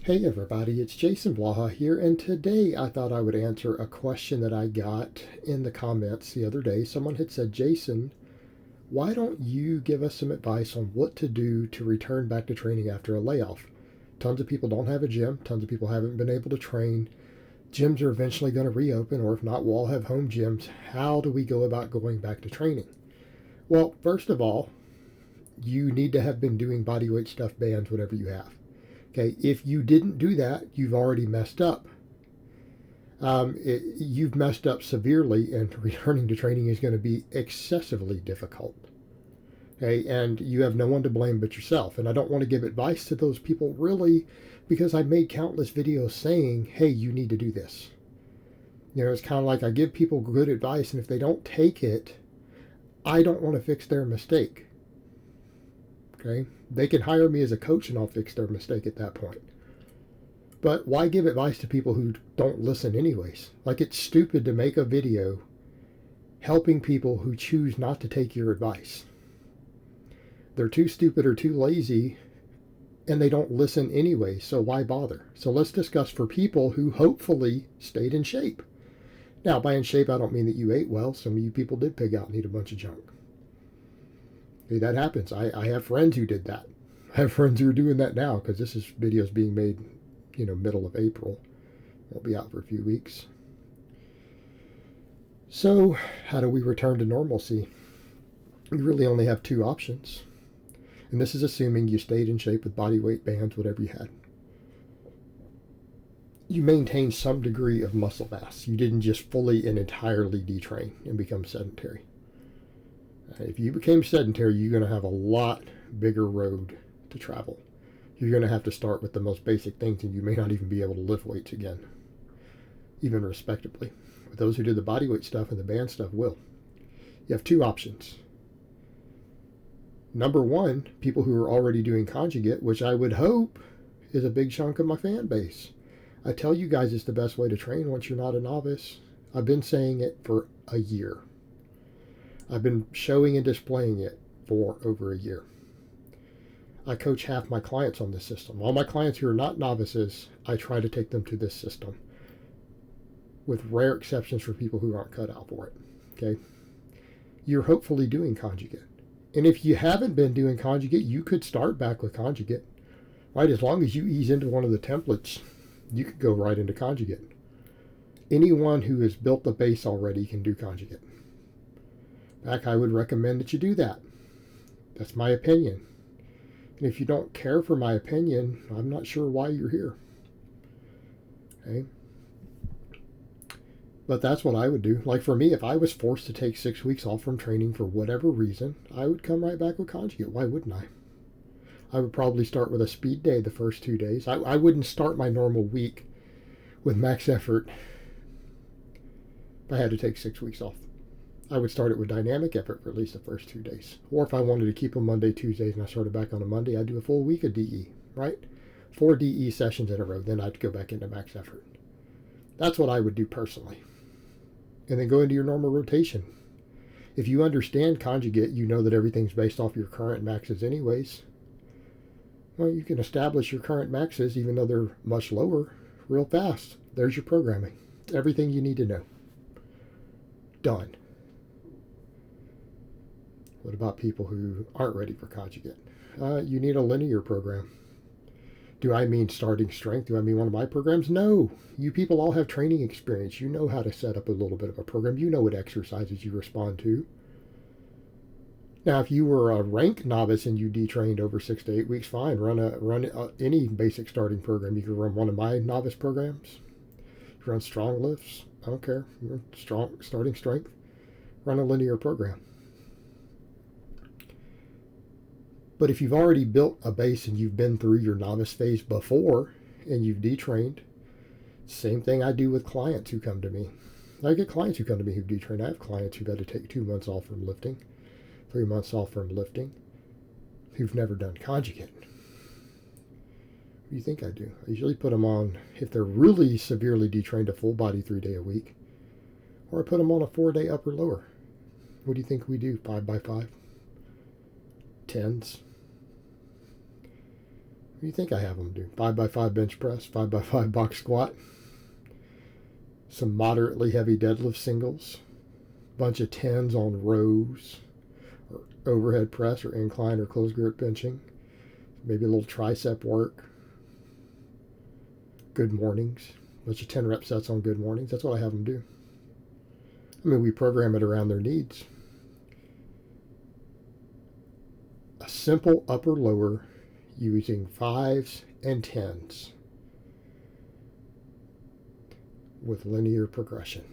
Hey everybody, it's Jason Blaha here, and today I thought I would answer a question that I got in the comments the other day. Someone had said, Jason, why don't you give us some advice on what to do to return back to training after a layoff? Tons of people don't have a gym, tons of people haven't been able to train. Gyms are eventually going to reopen, or if not, we'll all have home gyms. How do we go about going back to training? Well, first of all, you need to have been doing bodyweight stuff bands, whatever you have. Okay, if you didn't do that, you've already messed up. You've messed up severely, and returning to training is going to be excessively difficult. Okay, and you have no one to blame but yourself. And I don't want to give advice to those people really, because I made countless videos saying, hey, you need to do this. It's kind of like I give people good advice, and if they don't take it, I don't want to fix their mistake. Okay, they can hire me as a coach and I'll fix their mistake at that point. But why give advice to people who don't listen anyways? Like, it's stupid to make a video helping people who choose not to take your advice. They're too stupid or too lazy and they don't listen anyway, so why bother? So let's discuss for people who hopefully stayed in shape. Now, by in shape, I don't mean that you ate well. Some of you people did pig out and eat a bunch of junk. Okay, that happens. I have friends who did that. I have friends who are doing that now, because this video is being made, middle of April. Won't be out for a few weeks. So, how do we return to normalcy? We really only have two options. And this is assuming you stayed in shape with body weight bands, whatever you had. You maintain some degree of muscle mass. You didn't just fully and entirely detrain and become sedentary. If you became sedentary, you're going to have a lot bigger road to travel. You're going to have to start with the most basic things, and you may not even be able to lift weights again, even respectably. But those who do the bodyweight stuff and the band stuff will. You have two options. Number one, people who are already doing conjugate, which I would hope is a big chunk of my fan base. I tell you guys it's the best way to train once you're not a novice. I've been saying it for a year. I've been showing and displaying it for over a year. I coach half my clients on this system. All my clients who are not novices, I try to take them to this system, with rare exceptions for people who aren't cut out for it. Okay? You're hopefully doing conjugate. And if you haven't been doing conjugate, you could start back with conjugate. Right? As long as you ease into one of the templates, you could go right into conjugate. Anyone who has built the base already can do conjugate. In fact, I would recommend that you do that. That's my opinion. And if you don't care for my opinion, I'm not sure why you're here. Okay? But that's what I would do. Like for me, if I was forced to take 6 weeks off from training for whatever reason, I would come right back with conjugate. Why wouldn't I? I would probably start with a speed day the first 2 days. I wouldn't start my normal week with max effort if I had to take 6 weeks off. I would start it with dynamic effort for at least the first 2 days. Or if I wanted to keep them Monday, Tuesdays, and I started back on a Monday, I'd do a full week of DE, right? 4 DE sessions in a row, then I'd go back into max effort. That's what I would do personally. And then go into your normal rotation. If you understand conjugate, you know that everything's based off your current maxes anyways. Well, you can establish your current maxes, even though they're much lower, real fast. There's your programming. Everything you need to know. Done. What about people who aren't ready for conjugate? You need a linear program. Do I mean starting strength? Do I mean one of my programs? No. You people all have training experience. You know how to set up a little bit of a program. You know what exercises you respond to. Now, if you were a rank novice and you detrained over 6 to 8 weeks, fine. Run any basic starting program. You can run one of my novice programs. You run strong lifts. I don't care. You're starting strength. Run a linear program. But if you've already built a base and you've been through your novice phase before and you've detrained, same thing I do with clients who come to me. I get clients who come to me who detrain. I have clients who've had to take 2 months off from lifting, 3 months off from lifting, who've never done conjugate. What do you think I do? I usually put them on, if they're really severely detrained, a full body 3 day a week, or I put them on a 4 day upper lower. What do you think we do? 5 by 5? 10s? What do you think I have them do? 5x5 bench press, 5x5 box squat, some moderately heavy deadlift singles, bunch of 10s on rows, or overhead press or incline or closed grip benching, maybe a little tricep work, good mornings, bunch of 10 rep sets on good mornings. That's what I have them do. I mean, we program it around their needs. A simple upper lower using 5s and 10s with linear progression.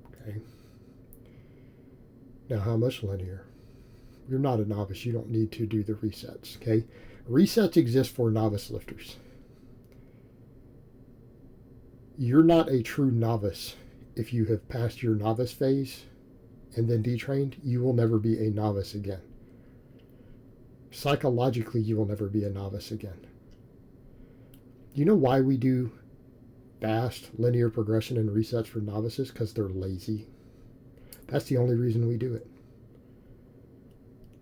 Okay. Now, how much linear? You're not a novice. You don't need to do the resets. Okay. Resets exist for novice lifters. You're not a true novice if you have passed your novice phase and then detrained. You will never be a novice again. Psychologically, you will never be a novice again. You know why we do fast linear progression and resets for novices? Because they're lazy. That's the only reason we do it.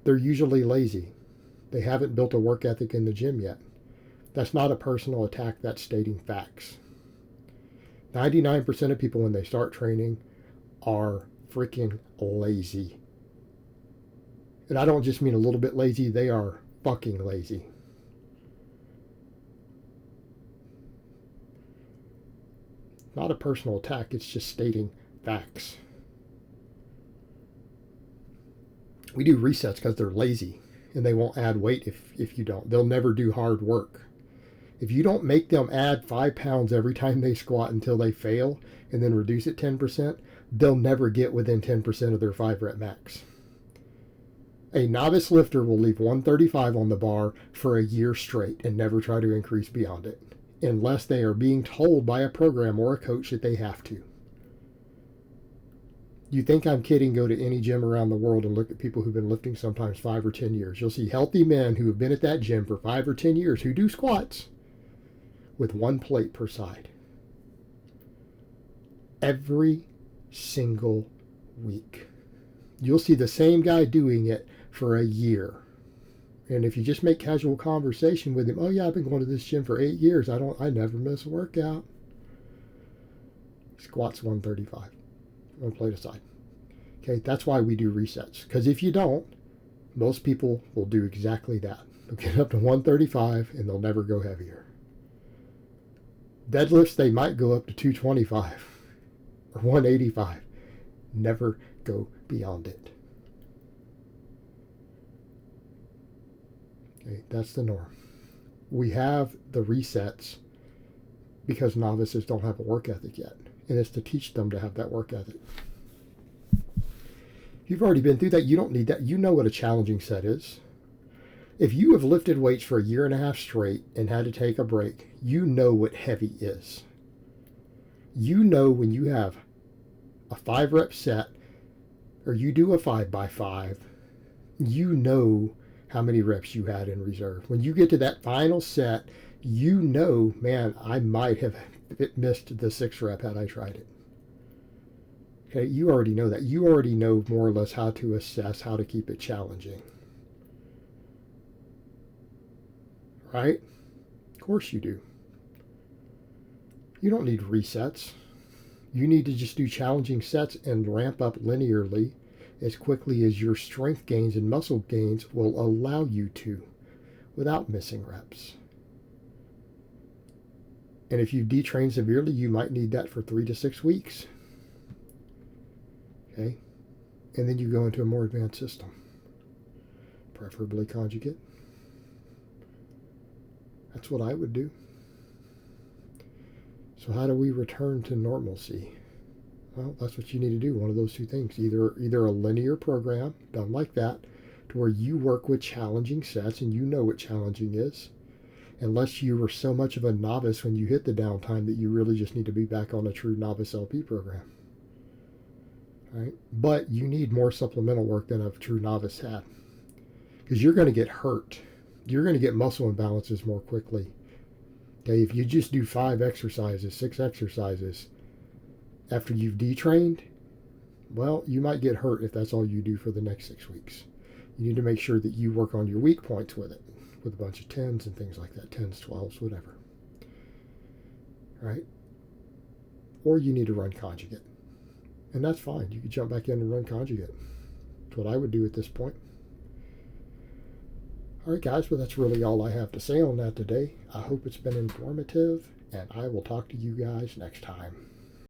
They're usually lazy. They haven't built a work ethic in the gym yet. That's not a personal attack. That's stating facts. 99% of people when they start training are freaking lazy. And I don't just mean a little bit lazy. They are fucking lazy. Not a personal attack. It's just stating facts. We do resets because they're lazy and they won't add weight if you don't. They'll never do hard work. If you don't make them add 5 pounds every time they squat until they fail and then reduce it 10%, they'll never get within 10% of their 5 rep max. A novice lifter will leave 135 on the bar for a year straight and never try to increase beyond it, unless they are being told by a program or a coach that they have to. You think I'm kidding? Go to any gym around the world and look at people who've been lifting sometimes 5 or 10 years. You'll see healthy men who have been at that gym for 5 or 10 years who do squats with 1 plate per side. Every single week. You'll see the same guy doing it for a year. And if you just make casual conversation with him, oh yeah, I've been going to this gym for 8 years. I never miss a workout. Squats 135. 1 plate aside. Okay, that's why we do resets. Because if you don't, most people will do exactly that. They'll get up to 135 and they'll never go heavier. Deadlifts, they might go up to 225 or 185. Never go beyond it. Okay, that's the norm. We have the resets because novices don't have a work ethic yet. And it's to teach them to have that work ethic. You've already been through that. You don't need that. You know what a challenging set is. If you have lifted weights for a year and a half straight and had to take a break, you know what heavy is. You know when you have a 5 rep set or you do a 5x5, you know how many reps you had in reserve. When you get to that final set, you know, man, I might have missed the 6 rep had I tried it. Okay, you already know that. You already know more or less how to assess, how to keep it challenging. Right? Of course you do. You don't need resets. You need to just do challenging sets and ramp up linearly as quickly as your strength gains and muscle gains will allow you to without missing reps. And if you've detrained severely, you might need that for 3 to 6 weeks. Okay? And then you go into a more advanced system, preferably conjugate. That's what I would do. So how do we return to normalcy? Well, that's what you need to do, one of those two things. Either a linear program done like that, to where you work with challenging sets and you know what challenging is, unless you were so much of a novice when you hit the downtime that you really just need to be back on a true novice LP program. Right? But you need more supplemental work than a true novice had, because you're going to get hurt. You're going to get muscle imbalances more quickly. Okay, if you just do 5 exercises, 6 exercises after you've detrained, well, you might get hurt if that's all you do for the next 6 weeks. You need to make sure that you work on your weak points with it. with a bunch of 10s and things like that, 10s, 12s, whatever. Right? Or you need to run conjugate. And that's fine. You can jump back in and run conjugate. That's what I would do at this point. All right, guys, well, that's really all I have to say on that today. I hope it's been informative, and I will talk to you guys next time.